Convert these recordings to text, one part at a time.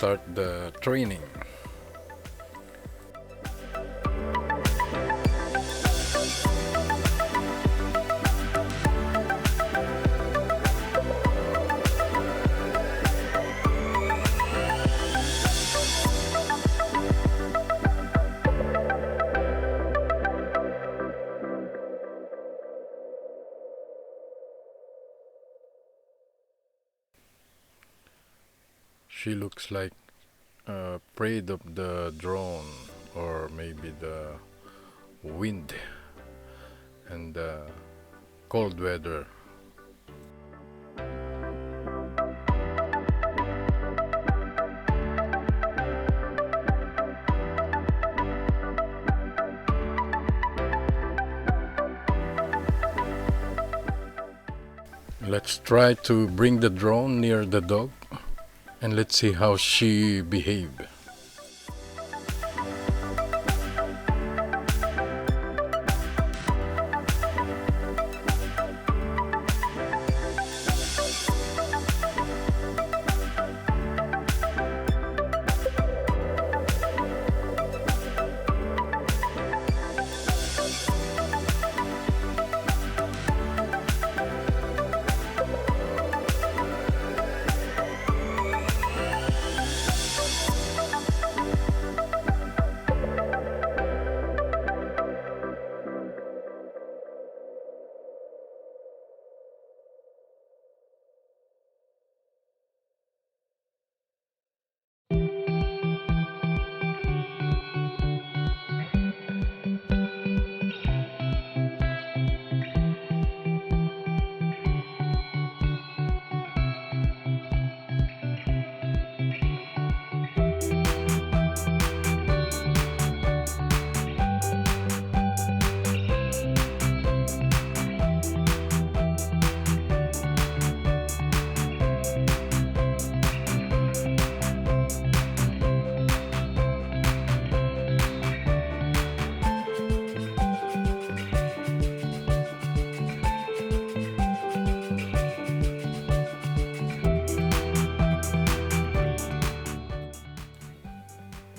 start the training. She looks like afraid of the drone, or maybe the wind and the cold weather. Let's try to bring the drone near the dog and let's see how she behaves.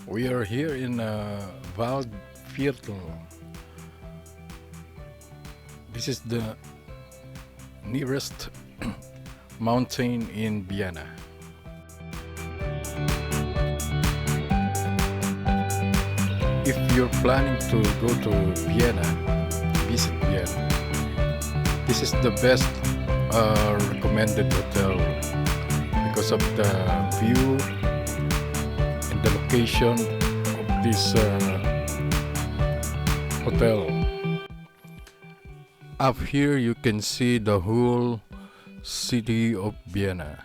We are here in Waldviertel. This is the nearest mountain in Vienna. If you're planning to go to Vienna, visit Vienna, this is the best recommended hotel because of the view and the location of this hotel. Up here you can see the whole city of Vienna.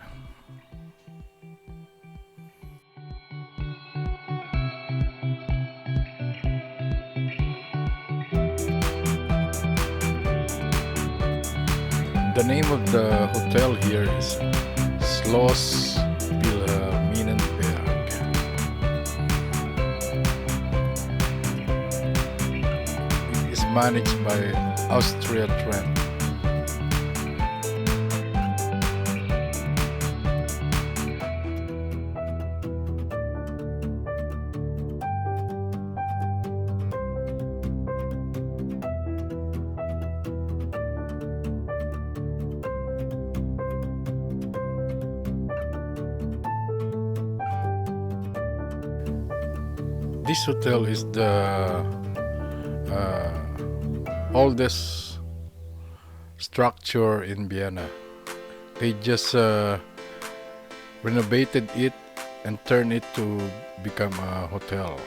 The name of the hotel here is Schloss Wilhelminenberg. It is managed by Austria Trend. This hotel is the oldest structure in Vienna. They just renovated it and turned it to become a hotel.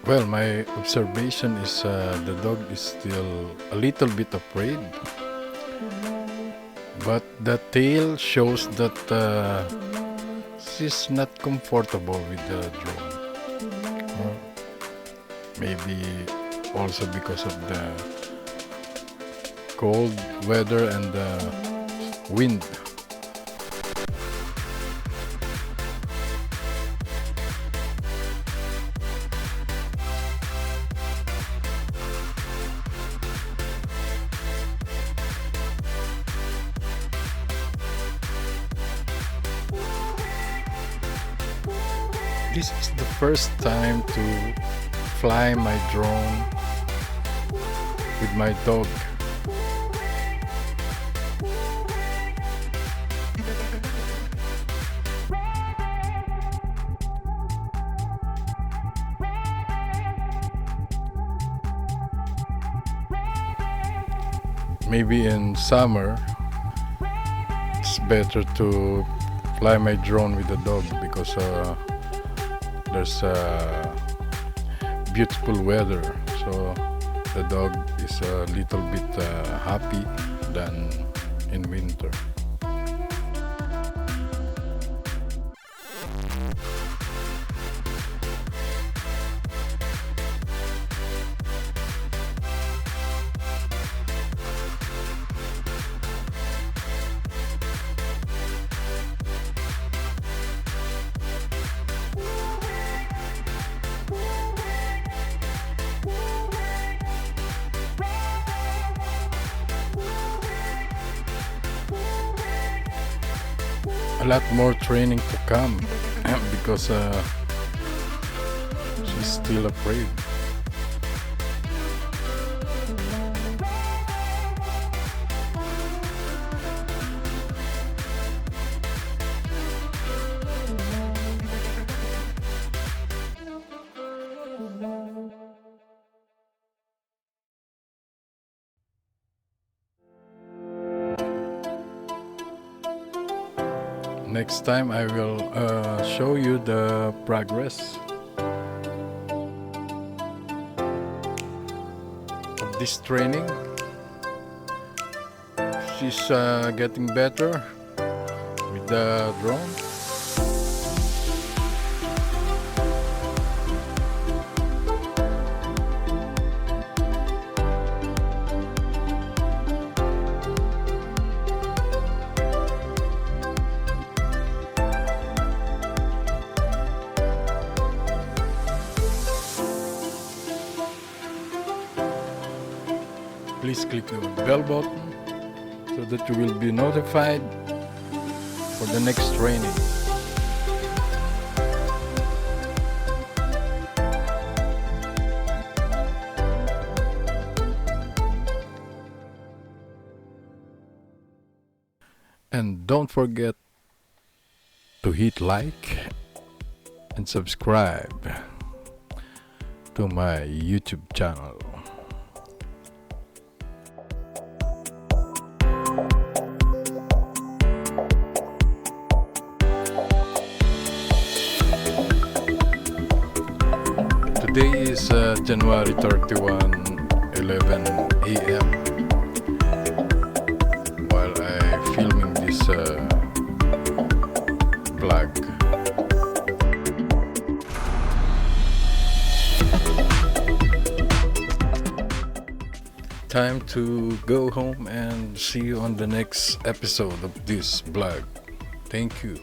Well, my observation is the dog is still a little bit afraid, but the tail shows that she's not comfortable with the drone. Maybe also because of the cold weather and the wind. This is the first time to fly my drone with my dog. Maybe in summer it's better to fly my drone with the dog because there's beautiful weather, so the dog is a little bit happy than in winter. A lot more training to come because she's still afraid. Next time I will show you the progress of this training. She's getting better with the drone. Please click the bell button so that you will be notified for the next training. And don't forget to hit like and subscribe to my YouTube channel. Today is January 31, 11 a.m. while I'm filming this vlog. Time to go home and see you on the next episode of this vlog. Thank you.